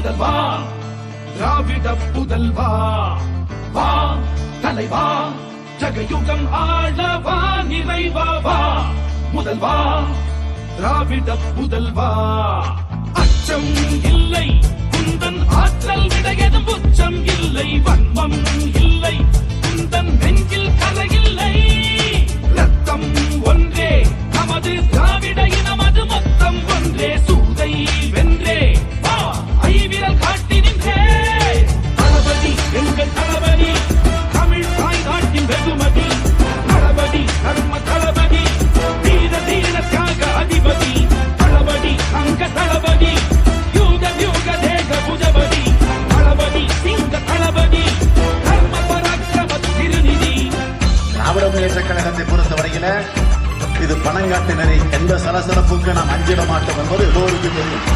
முதல்வா திராவிட புதல்வா வா தலைவா ஜகயுகம் ஆளவா நிறைவாவா முதல்வா திராவிட புதல்வா அச்சம் இல்லை குந்தன் ஆற்றல் விடையதும் புச்சம் இல்லை வன்மம் இல்லை குந்தன் நெஞ்சில் கரையில்லை ரத்தம் ஒன்றே நமது திராவிட இனமது மொத்தம் ஒன்றே சூதை வென்றே வா ஐவிரல் காட்டி நின்றே தளபதி எங்கள் தளபதி தமிழ் தாய் நாட்டின் வெகுமதி தளபதி தர்ம தளபதி வீர தீர தியாக அதிபதி தளபதி அங்க தளபதி யூக யூக தேக புஜபதி தளபதி சிங்க தளபதி தர்ம பராக்கிரம திருநிதி. திராவிட முன்னேற்ற கழகத்தை பொறுத்தவரையில இது பணங்காட்டு நிலை எந்த சலசலப்புக்கு நாம் அஞ்சிட மாட்டோம் என்பது எல்லோருக்கும் தெரியும்.